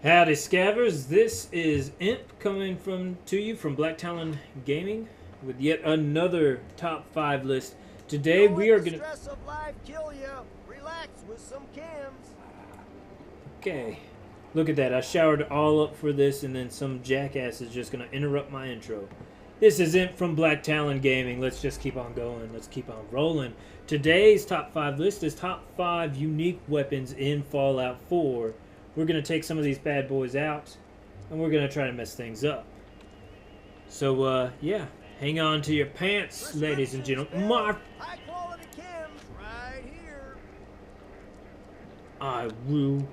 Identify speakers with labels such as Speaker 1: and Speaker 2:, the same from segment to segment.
Speaker 1: Howdy, Scavers. This is Imp coming to you from Black Talon Gaming with yet another top 5 list. Today
Speaker 2: Don't
Speaker 1: we
Speaker 2: let
Speaker 1: are
Speaker 2: the
Speaker 1: gonna.
Speaker 2: stress of life kill you. Relax with some cams.
Speaker 1: Okay, look at that. I showered all up for this, and then some jackass is just gonna interrupt my intro. This is Imp from Black Talon Gaming. Let's just keep on going. Let's keep on rolling. Today's top 5 list is top 5 unique weapons in Fallout 4. We're going to take some of these bad boys out, and we're going to try to mess things up. So, yeah, hang on to your pants, ladies and gentlemen.
Speaker 2: High quality cams right here.
Speaker 1: I will.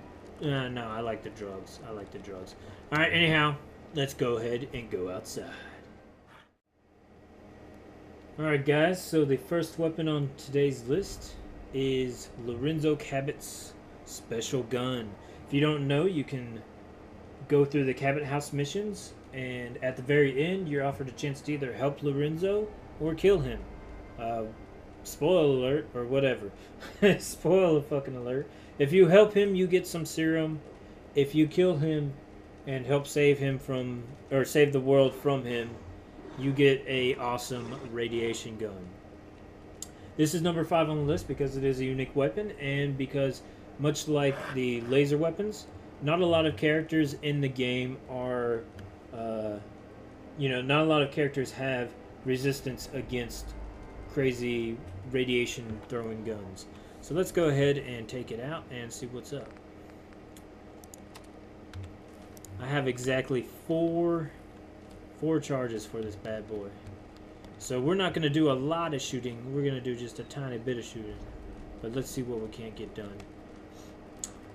Speaker 1: No, I like the drugs. I like the drugs. Alright, anyhow, let's go ahead and go outside. Alright, guys, so the first weapon on today's list is Lorenzo Cabot's special gun. If you don't know, you can go through the Cabot House missions, and at the very end, you're offered a chance to either help Lorenzo or kill him. Spoiler alert, or whatever. Spoiler fucking alert. If you help him, you get some serum. If you kill him and help save him from, or save the world from him, you get a awesome radiation gun. This is number 5 on the list because it is a unique weapon, and because much like the laser weapons, not a lot of characters in the game are, not a lot of characters have resistance against crazy radiation throwing guns. So let's go ahead and take it out and see what's up. I have exactly four charges for this bad boy. So we're not going to do a lot of shooting. We're going to do just a tiny bit of shooting. But let's see what we can't get done.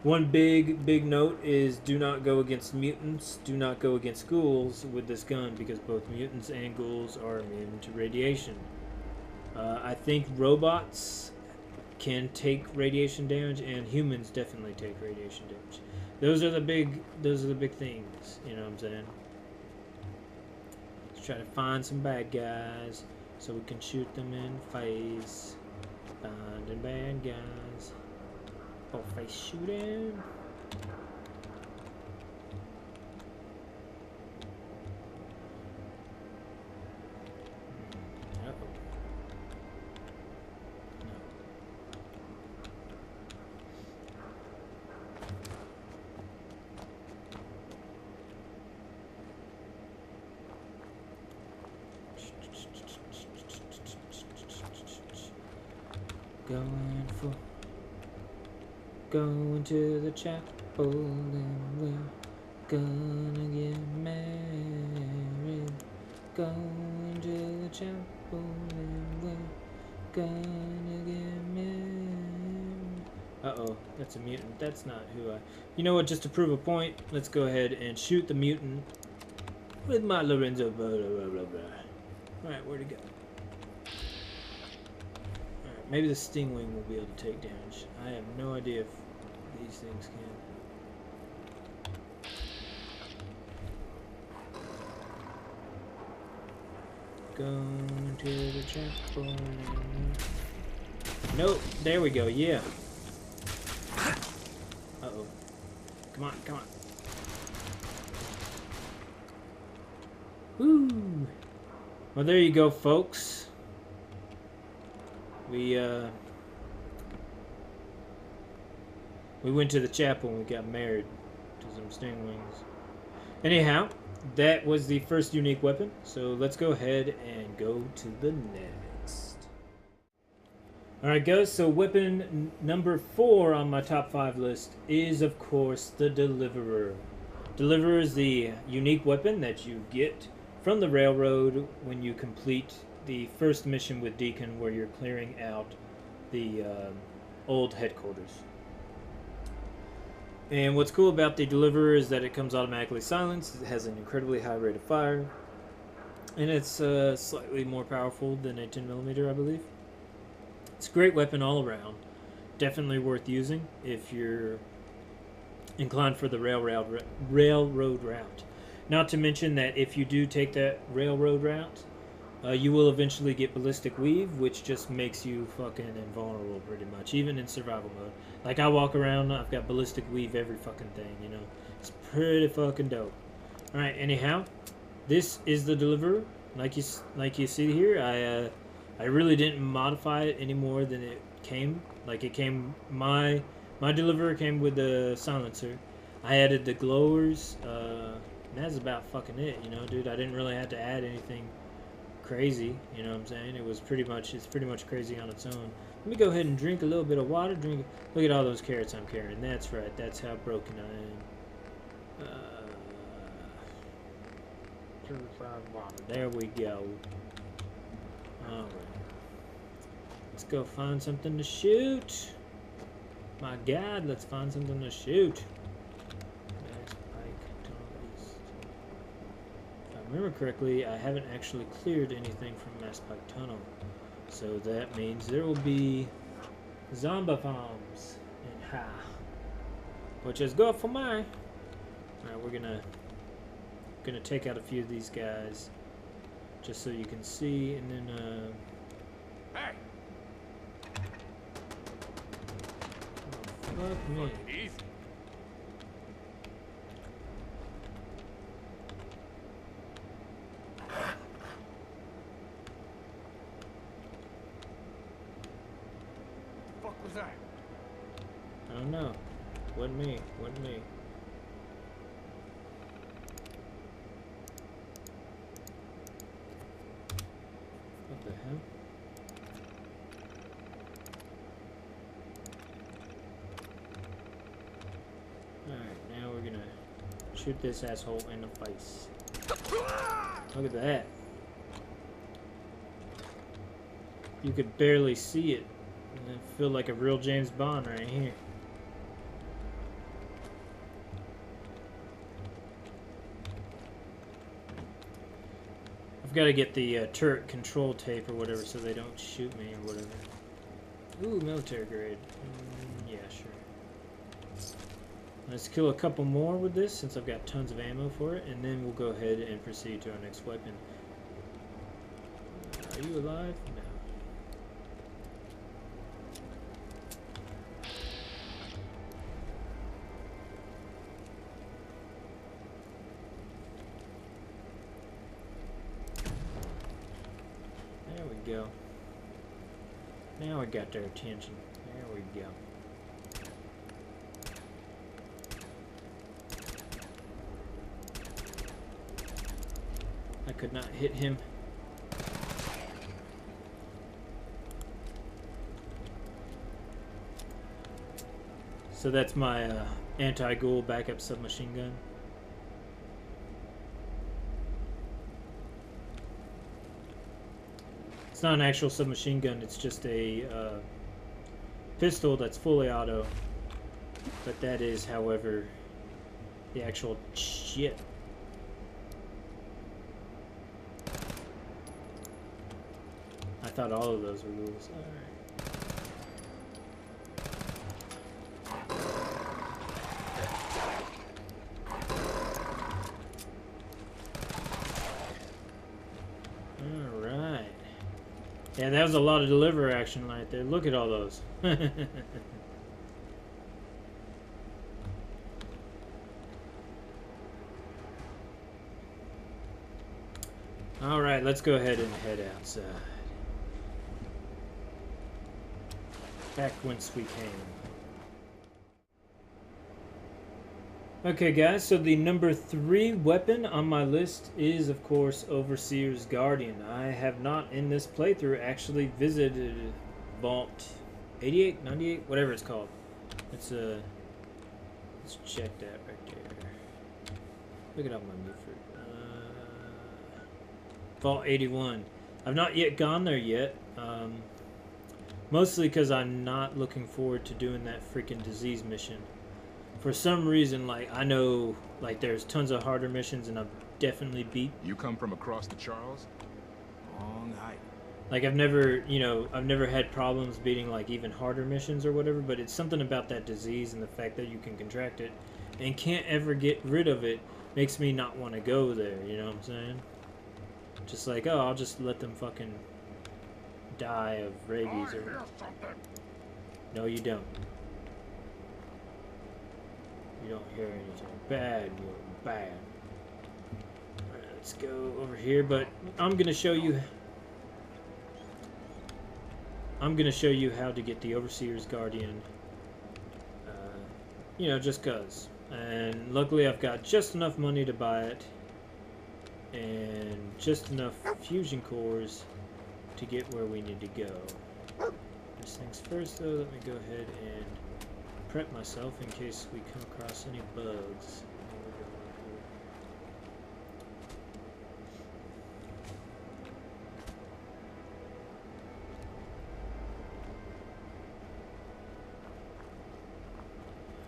Speaker 1: One big note is do not go against mutants, do not go against ghouls with this gun because both mutants and ghouls are immune to radiation. I think robots can take radiation damage, and humans definitely take radiation damage. Those are the big things, you know what I'm saying? Let's try to find some bad guys so we can shoot them in the face. Finding bad guys. Oh, face shooting. Uh-oh. Going to the chapel and we're gonna get married. Going to the chapel and we're gonna get married. Uh-oh, that's a mutant. That's not who I... You know what, just to prove a point, let's go ahead and shoot the mutant with my Lorenzo. Blah, blah, blah, blah. Alright, where'd it go? Alright, maybe the Stingwing will be able to take damage. I have no idea if these things can. Going to the chapel. Nope, there we go, yeah. Uh-oh. Come on, come on. Woo! Well, there you go, folks. We went to the chapel and we got married to some stingwings. Anyhow, that was the first unique weapon. So let's go ahead and go to the next. Alright guys, so weapon number 4 on my top 5 list is of course the Deliverer. Deliverer is the unique weapon that you get from the railroad when you complete the first mission with Deacon, where you're clearing out the old headquarters. And what's cool about the Deliverer is that it comes automatically silenced, it has an incredibly high rate of fire, and it's slightly more powerful than a 10mm, I believe. It's a great weapon all around. Definitely worth using if you're inclined for the railroad route. Not to mention that if you do take that railroad route, you will eventually get Ballistic Weave, which just makes you fucking invulnerable pretty much, even in survival mode. Like, I walk around, I've got Ballistic Weave every fucking thing, you know. It's pretty fucking dope. All right. Anyhow, this is the deliverer. Like you see here, I really didn't modify it any more than it came. Like it came, my deliverer came with the silencer. I added the glowers. And that's about fucking it, you know, dude. I didn't really have to add anything crazy, you know what I'm saying? It's pretty much crazy on its own. Let me go ahead and drink a little bit of water. Look at all those carrots I'm carrying. That's right. That's how broken I am. Purified water. There we go. Alright. Let's go find something to shoot. My God, let's find something to shoot. Mass Pike Tunnel East. If I remember correctly, I haven't actually cleared anything from Mass Pike Tunnel. So that means there will be zombie farms in Ha. Which is good for me. Alright, we're gonna take out a few of these guys just so you can see, and then
Speaker 3: Hey!
Speaker 1: oh, fuck me.
Speaker 3: Easy. Fuck was that?
Speaker 1: I don't know. Wasn't me. Wasn't me. What the hell? Alright, now we're gonna shoot this asshole in the face. Look at that. You could barely see it. And I feel like a real James Bond right here. I've got to get the turret control tape or whatever so they don't shoot me or whatever. Ooh, military grade. Yeah, sure. Let's kill a couple more with this since I've got tons of ammo for it, and then we'll go ahead and proceed to our next weapon. Are you alive? No. There we go. Now we got their attention. There we go. I could not hit him. So that's my anti-ghoul backup submachine gun. It's not an actual submachine gun, it's just a pistol that's fully auto. But that is, however, the actual shit. I thought all of those were rules. Alright. Alright. Yeah, that was a lot of deliver action right there. Look at all those. Alright, let's go ahead and head outside. Back whence we came. Okay guys, so the number 3 weapon on my list is of course Overseer's Guardian. I have not in this playthrough actually visited Vault 88, 98, whatever it's called. Let's check that right there. Look at all my new fruit. Vault 81. I've not yet gone there yet. Mostly because I'm not looking forward to doing that freaking disease mission. For some reason, like, I know, like, there's tons of harder missions and I've definitely beat.
Speaker 3: You come from across the Charles? Long hike.
Speaker 1: Like, I've never, you know, I've never had problems beating, like, even harder missions or whatever, but it's something about that disease and the fact that you can contract it and can't ever get rid of it makes me not want to go there, you know what I'm saying? Just like, oh, I'll just let them fucking die of rabies or... No, you don't. You don't hear anything. Bad, Morton, bad. Alright, let's go over here, but I'm gonna show you how to get the Overseer's Guardian. You know, just cause. And luckily I've got just enough money to buy it. And just enough fusion cores to get where we need to go. First things first though, let me go ahead and prep myself in case we come across any bugs.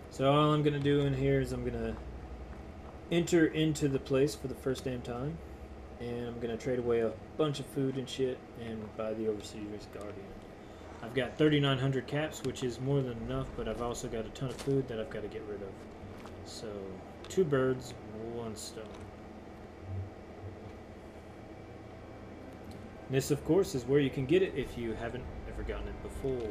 Speaker 1: So all I'm gonna do in here is I'm gonna enter into the place for the first damn time, and I'm gonna trade away a bunch of food and shit and buy the Overseer's Guardian. I've got 3,900 caps, which is more than enough, but I've also got a ton of food that I've got to get rid of. So 2 birds, 1 stone. This, of course, is where you can get it if you haven't ever gotten it before.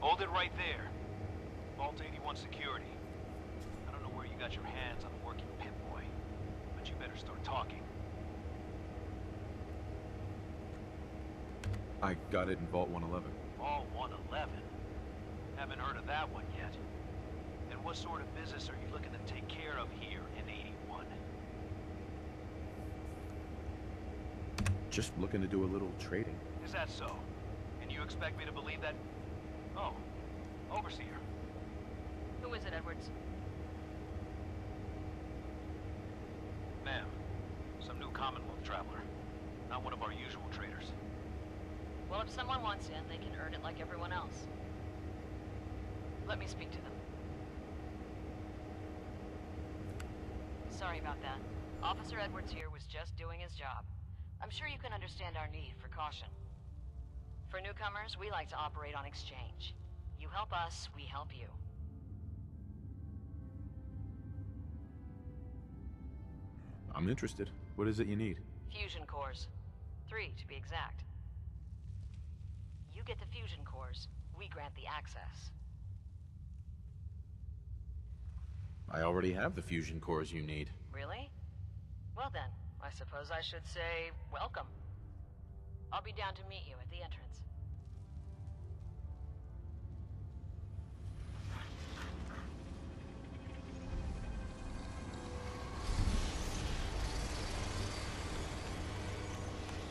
Speaker 4: Hold it right there. Vault 81 security. I don't know where you got your hands on a working Pip-Boy, but you better start talking.
Speaker 3: I got it in Vault 111.
Speaker 4: Oh, 111? Haven't heard of that one yet. And what sort of business are you looking to take care of here in 81?
Speaker 3: Just looking to do a little trading.
Speaker 4: Is that so? And you expect me to believe that? Oh, Overseer.
Speaker 5: Who is it, Edwards?
Speaker 4: Ma'am, some new Commonwealth traveler. Not one of our usual traders.
Speaker 5: Well, if someone wants in, they can earn it like everyone else. Let me speak to them. Sorry about that. Officer Edwards here was just doing his job. I'm sure you can understand our need for caution. For newcomers, we like to operate on exchange. You help us, we help you.
Speaker 3: I'm interested. What is it you need?
Speaker 5: Fusion cores. 3, to be exact. You get the fusion cores, we grant the access.
Speaker 3: I already have the fusion cores you need.
Speaker 5: Really? Well then, I suppose I should say welcome. I'll be down to meet you at the entrance.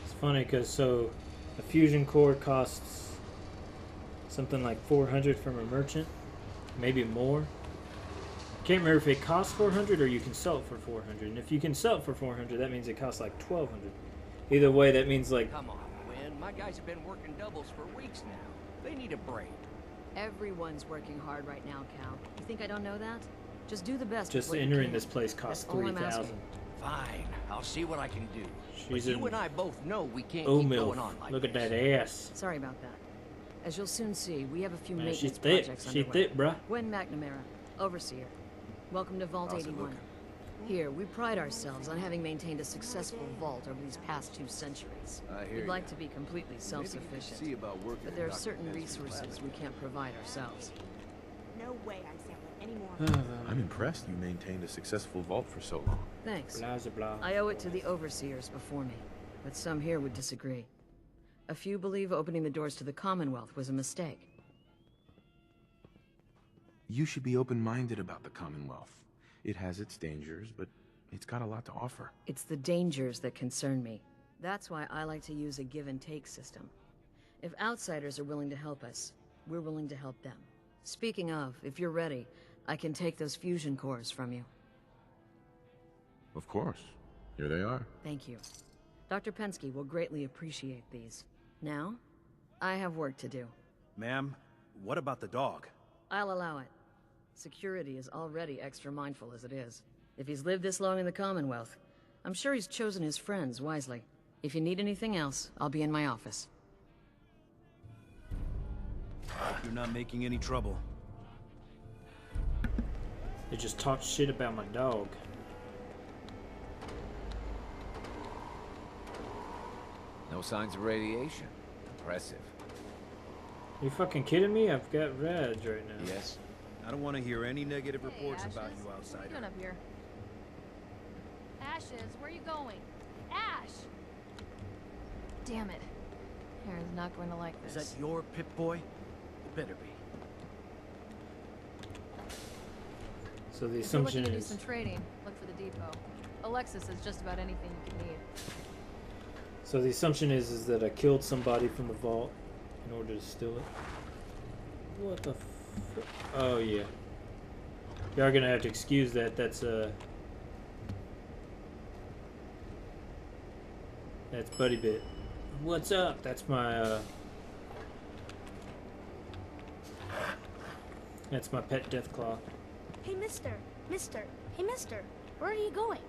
Speaker 1: It's funny because so a fusion core costs something like 400 from a merchant, maybe more. Can't remember if it costs 400 or you can sell it for 400. And if you can sell it for 400, that means it costs like 1,200. Either way, that means like.
Speaker 6: Come on, Gwen. My guys have been working doubles for weeks now. They need a break.
Speaker 7: Everyone's working hard right now, Cal. You think I don't know that? Just do the best.
Speaker 1: Just
Speaker 7: with what you
Speaker 1: entering
Speaker 7: can.
Speaker 1: this place costs
Speaker 7: That's all I'm
Speaker 1: 3,000.
Speaker 7: asking.
Speaker 6: Fine, I'll see what I can do. But
Speaker 1: She's
Speaker 6: you
Speaker 1: in
Speaker 6: and I both know we can't
Speaker 1: Oh
Speaker 6: keep
Speaker 1: milk.
Speaker 6: going on like
Speaker 1: Look at
Speaker 6: this.
Speaker 1: that ass.
Speaker 7: Sorry about that. As you'll soon see, we have a few
Speaker 1: Man,
Speaker 7: maintenance
Speaker 1: she's thick.
Speaker 7: projects
Speaker 1: She
Speaker 7: underway.
Speaker 1: thick, bruh.
Speaker 7: Gwen McNamara, Overseer. Welcome to Vault
Speaker 3: How's it
Speaker 7: 81.
Speaker 3: looking?
Speaker 7: Here, we pride ourselves on having maintained a successful vault over these past 2 centuries. We'd like to be completely self-sufficient, but there are certain resources we can't provide ourselves.
Speaker 8: No way I sampled any more.
Speaker 3: I'm impressed you maintained a successful vault for so long.
Speaker 7: Thanks.
Speaker 1: Blah, blah, blah.
Speaker 7: I owe it to the Overseers before me, but some here would disagree. A few believe opening the doors to the Commonwealth was a mistake.
Speaker 3: You should be open-minded about the Commonwealth. It has its dangers, but it's got a lot to offer.
Speaker 7: It's the dangers that concern me. That's why I like to use a give-and-take system. If outsiders are willing to help us, we're willing to help them. Speaking of, if you're ready, I can take those fusion cores from you.
Speaker 3: Of course. Here they are.
Speaker 7: Thank you. Dr. Pensky will greatly appreciate these. Now, I have work to do.
Speaker 9: Ma'am, what about the dog?
Speaker 7: I'll allow it. Security is already extra mindful as it is. If he's lived this long in the Commonwealth, I'm sure he's chosen his friends wisely. If you need anything else, I'll be in my office.
Speaker 9: Hope you're not making any trouble.
Speaker 1: They just talked shit about my dog.
Speaker 10: No signs of radiation. Impressive.
Speaker 1: Are you fucking kidding me? I've got rads right now.
Speaker 10: Yes.
Speaker 9: I don't want to hear any negative reports
Speaker 11: Ashes.
Speaker 9: about you
Speaker 11: What are
Speaker 9: outsider.
Speaker 11: you doing up here? Ashes, where are you going? Ash! Damn it. Aaron's not going to like
Speaker 9: Is
Speaker 11: this.
Speaker 9: that your Pip-Boy? It better be.
Speaker 1: So the
Speaker 11: If you're
Speaker 1: assumption
Speaker 11: looking to do
Speaker 1: is...
Speaker 11: some trading, look for the depot. Alexis has just about anything you can need.
Speaker 1: So the assumption is that I killed somebody from the vault in order to steal it. What the oh yeah. You are gonna have to excuse that. That's Buddy Bit. What's up? That's my that's my pet Deathclaw.
Speaker 8: Hey, mister. Mister. Hey, mister. Where are you going?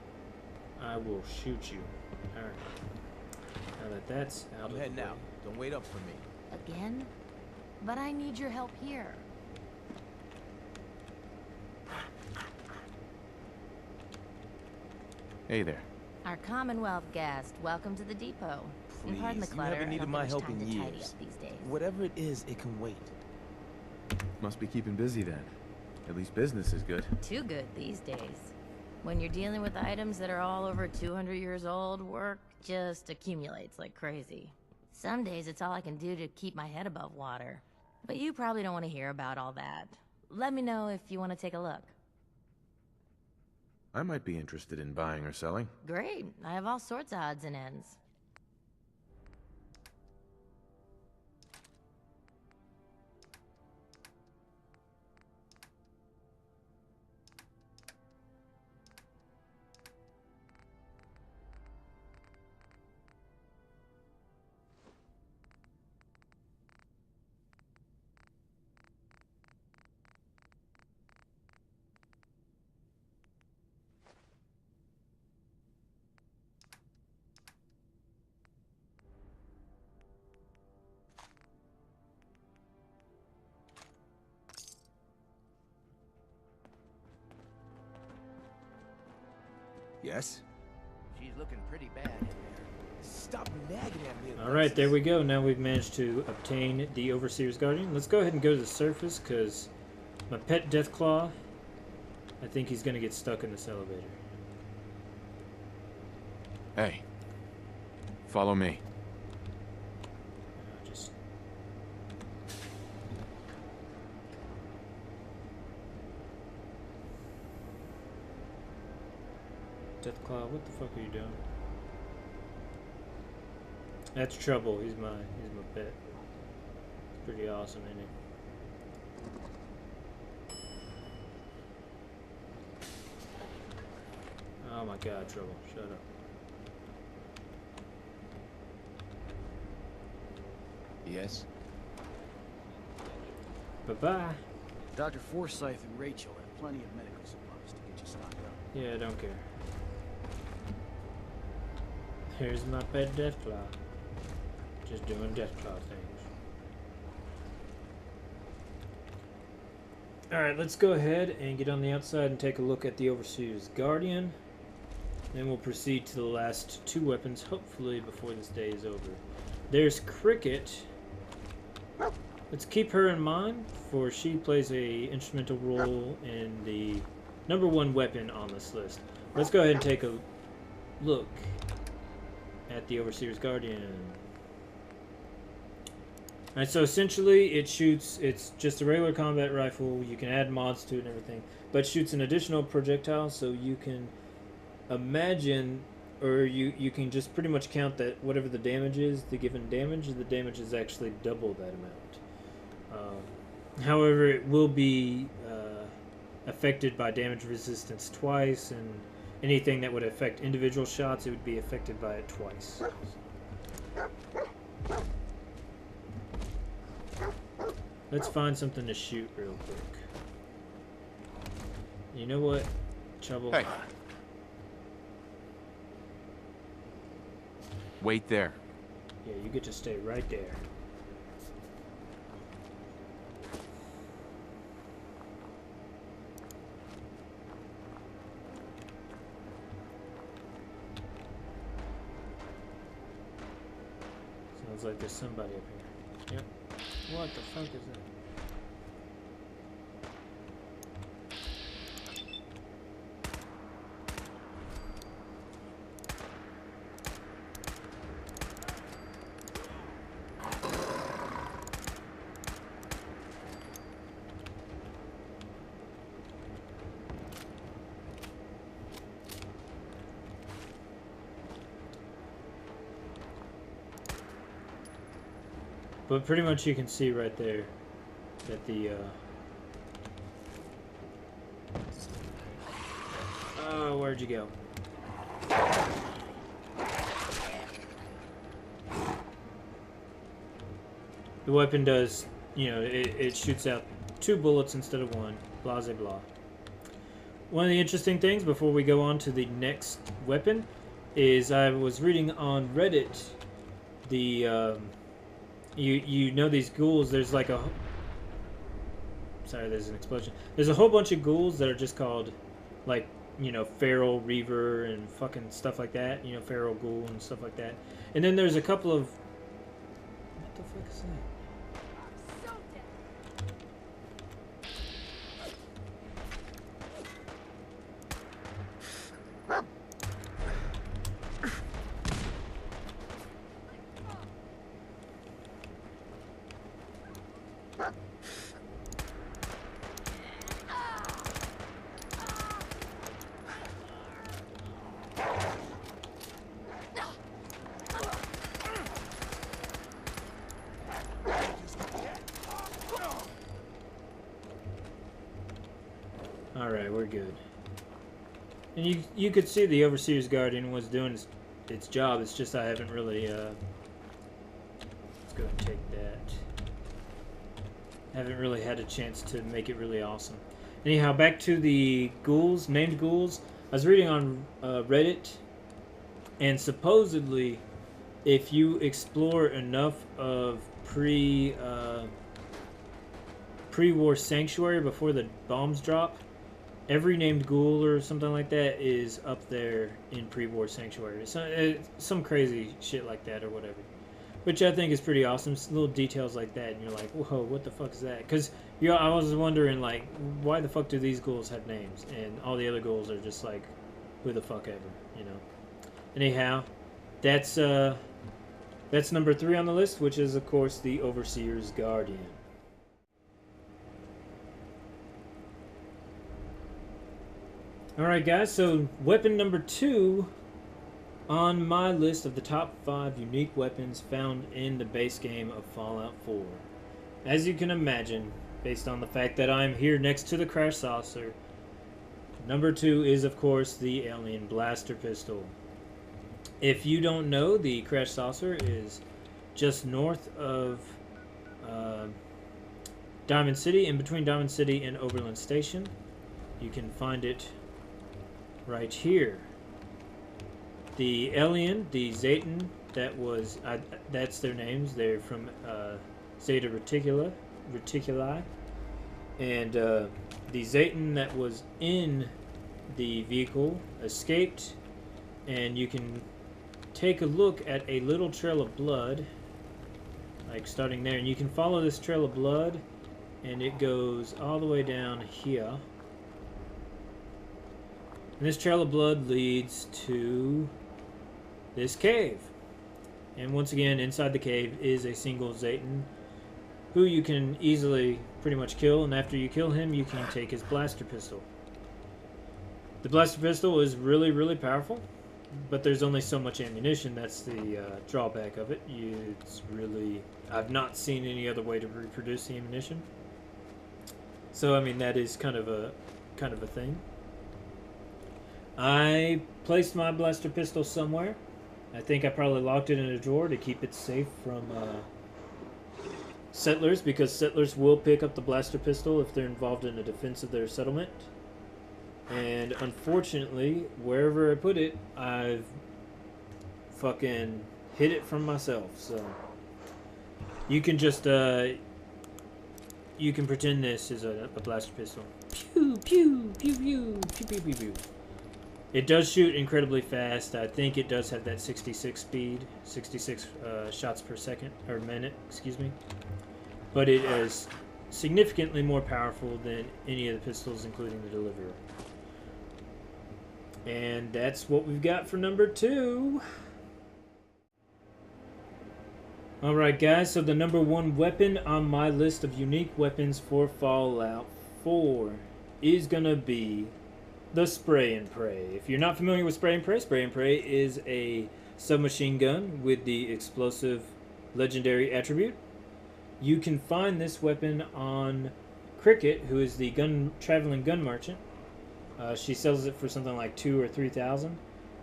Speaker 1: I will shoot you. Alright. Now that that's out of the way.
Speaker 2: Don't wait up for me.
Speaker 5: Again? But I need your help here.
Speaker 3: Hey there.
Speaker 5: Our Commonwealth guest, welcome to the depot. And pardon the
Speaker 2: Please, you
Speaker 5: clutter.
Speaker 2: haven't
Speaker 5: I
Speaker 2: needed
Speaker 5: don't
Speaker 2: my
Speaker 5: think there's
Speaker 2: help
Speaker 5: time
Speaker 2: in
Speaker 5: to tidy
Speaker 2: years.
Speaker 5: up these days.
Speaker 2: Whatever it is, it can wait.
Speaker 3: Must be keeping busy then. At least business is good.
Speaker 5: Too good these days. When you're dealing with items that are all over 200 years old, work just accumulates like crazy. Some days it's all I can do to keep my head above water. But you probably don't want to hear about all that. Let me know if you want to take a look.
Speaker 3: I might be interested in buying or selling.
Speaker 5: Great. I have all sorts of odds and ends.
Speaker 9: Yes?
Speaker 6: She's looking pretty bad in there.
Speaker 2: Stop nagging at me.
Speaker 1: Alright, there we go. Now we've managed to obtain the Overseer's Guardian. Let's go ahead and go to the surface, because my pet Deathclaw, I think he's going to get stuck in this elevator.
Speaker 3: Hey. Follow me.
Speaker 1: Just... Deathclaw, what the fuck are you doing? That's Trouble. He's my pet. Pretty awesome, isn't he? Oh my god, Trouble. Shut up.
Speaker 10: Yes?
Speaker 1: Bye-bye.
Speaker 12: Dr. Forsyth and Rachel have plenty of medical supplies to get you stocked up.
Speaker 1: Yeah, I don't care. Here's my pet Deathclaw. Just doing Deathclaw things. Alright, let's go ahead and get on the outside and take a look at the Overseer's Guardian. Then we'll proceed to the last two weapons, hopefully before this day is over. There's Cricket. Let's keep her in mind, for she plays a instrumental role in the #1 weapon on this list. Let's go ahead and take a look at the Overseer's Guardian. Alright, so essentially it shoots, it's just a regular combat rifle. You can add mods to it and everything, but shoots an additional projectile, so you can imagine, or you can just pretty much count that whatever the damage is, the given damage, the damage is actually double that amount. However, it will be affected by damage resistance twice, and anything that would affect individual shots, it would be affected by it twice. Let's find something to shoot real quick. You know what? Trouble.
Speaker 3: Hey. Wait there.
Speaker 1: Yeah, you get to stay right there. Sounds like there's somebody up here. Yep. What the fuck is that? But pretty much you can see right there that the oh, where'd you go? The weapon does, you know, it shoots out 2 bullets instead of 1. Blah, blah, blah. One of the interesting things before we go on to the next weapon is I was reading on Reddit the you know these ghouls, there's like a... Sorry, there's an explosion. There's a whole bunch of ghouls that are just called, like, you know, feral reaver and fucking stuff like that. You know, feral ghoul and stuff like that. And then there's a couple of... What the fuck is that? Alright, we're good. And you could see the Overseer's Guardian was doing its job. It's just I haven't really, let's go and take that. Haven't really had a chance to make it really awesome. Anyhow, back to the ghouls, named ghouls. I was reading on Reddit, and supposedly, if you explore enough of pre-war sanctuary before the bombs drop, every named ghoul or something like that is up there in pre-war sanctuary. Some crazy shit like that or whatever. Which I think is pretty awesome. It's little details like that, and you're like, whoa, what the fuck is that? Because I was wondering, like, why the fuck do these ghouls have names? And all the other ghouls are just like, who the fuck ever, you know? Anyhow, that's number 3 on the list, which is, of course, the Overseer's Guardian. Alright guys, so weapon number 2 on my list of the top 5 unique weapons found in the base game of Fallout 4. As you can imagine, based on the fact that I'm here next to the crash saucer, number 2 is of course the Alien Blaster Pistol. If you don't know, the crash saucer is just north of Diamond City, in between Diamond City and Oberlin Station. You can find it right here. The Alien, the Zayton, that's their names. They're from Zeta Reticuli. And the Zayton that was in the vehicle escaped, and you can take a look at a little trail of blood, like starting there, and you can follow this trail of blood, and it goes all the way down here. And this trail of blood leads to this cave. And once again, inside the cave is a single Zayton, who you can easily pretty much kill, and after you kill him, you can take his blaster pistol. The blaster pistol is really, really powerful, but there's only so much ammunition. That's the drawback of it. I've not seen any other way to reproduce the ammunition. So, I mean, that is kind of a thing. I placed my blaster pistol somewhere. I think I probably locked it in a drawer to keep it safe from settlers, because settlers will pick up the blaster pistol if they're involved in the defense of their settlement. And unfortunately, wherever I put it, I've fucking hid it from myself. So you can just you can pretend this is a blaster pistol. Pew pew pew pew pew pew pew pew. It does shoot incredibly fast. I think it does have that 66 speed, 66 shots per second, or minute, excuse me. But it is significantly more powerful than any of the pistols, including the Deliverer. And that's what we've got for number 2. Alright guys, so the number 1 weapon on my list of unique weapons for Fallout 4 is gonna be the Spray and Pray. If you're not familiar with Spray and Pray is a submachine gun with the explosive legendary attribute. You can find this weapon on Cricket, who is the traveling gun merchant. She sells it for something like 2,000 or 3,000.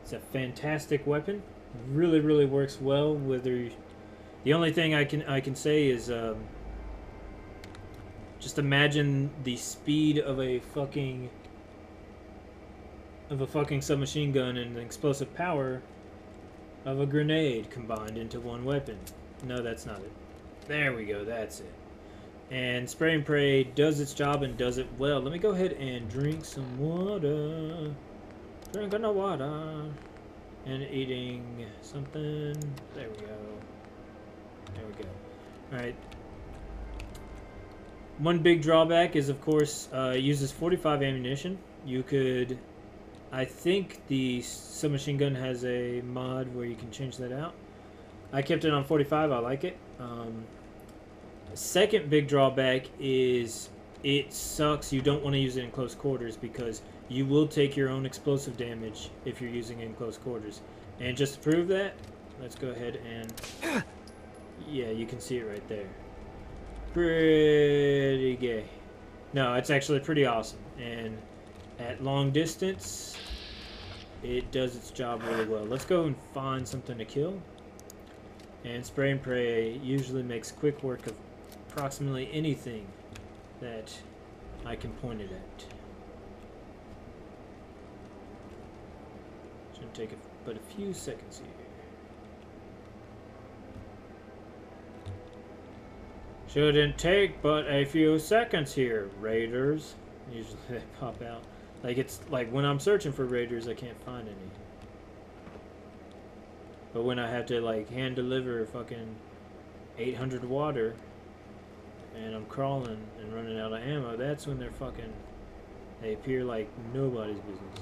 Speaker 1: It's a fantastic weapon. Really, really works well. The only thing I can say is just imagine the speed of a fucking submachine gun and the explosive power of a grenade combined into one weapon. No, that's not it. There we go. That's it. And Spray and Pray does its job and does it well. Let me go ahead and drink some water. Drinking the water. And eating something. There we go. There we go. Alright. One big drawback is, of course, it uses 45 ammunition. You could... I think the submachine gun has a mod where you can change that out. I kept it on 45. I like it. Second big drawback is it sucks. You don't want to use it in close quarters because you will take your own explosive damage if you're using it in close quarters. And just to prove that, let's go ahead and... Yeah, you can see it right there. Pretty gay. No, it's actually pretty awesome. And at long distance, it does its job really well. Let's go and find something to kill. And Spray and Pray usually makes quick work of approximately anything that I can point it at. Shouldn't take but a few seconds here. Shouldn't take but a few seconds here, Raiders. Usually they pop out. Like, it's like when I'm searching for Raiders, I can't find any. But when I have to, like, hand deliver fucking 800 water and I'm crawling and running out of ammo, that's when they appear like nobody's business.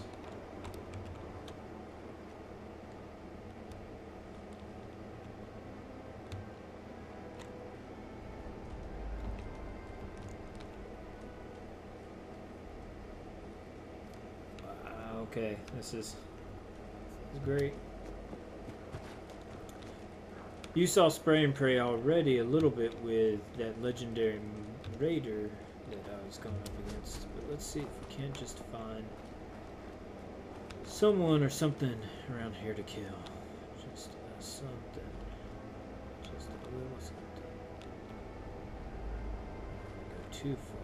Speaker 1: Okay, this is great. You saw Spray and Pray already a little bit with that legendary raider that I was going up against. But let's see if we can't just find someone or something around here to kill. Just something. Just a little something. Go too far.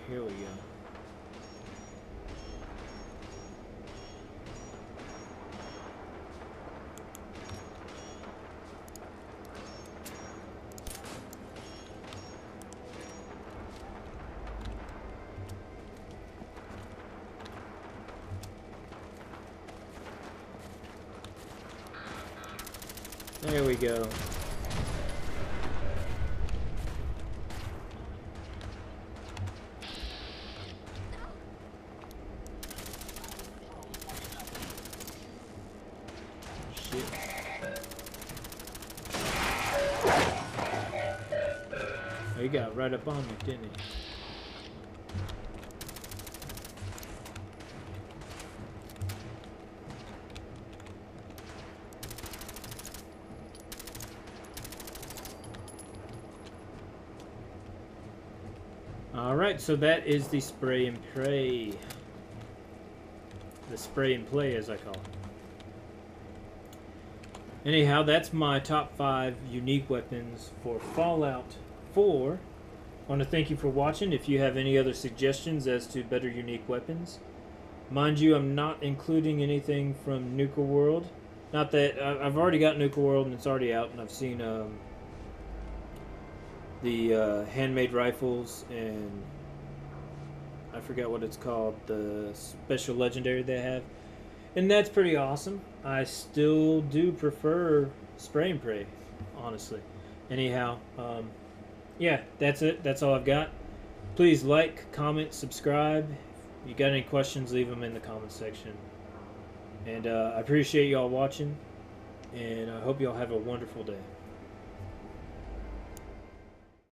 Speaker 1: Here we go. There we go. He got right up on me, didn't he? Alright, so that is the Spray and Pray. The Spray and Play, as I call it. Anyhow, that's my top 5 unique weapons for Fallout 4. I want to thank you for watching. If you have any other suggestions as to better unique weapons, mind you, I'm not including anything from Nuka World. Not that I've already got Nuka World and it's already out, and I've seen the handmade rifles, and I forget what it's called, the special legendary they have, and that's pretty awesome. I still do prefer spray and pray, honestly. Anyhow, yeah, that's it. That's all I've got. Please like, comment, subscribe. If you got any questions, leave them in the comment section. And I appreciate y'all watching, and I hope y'all have a wonderful day.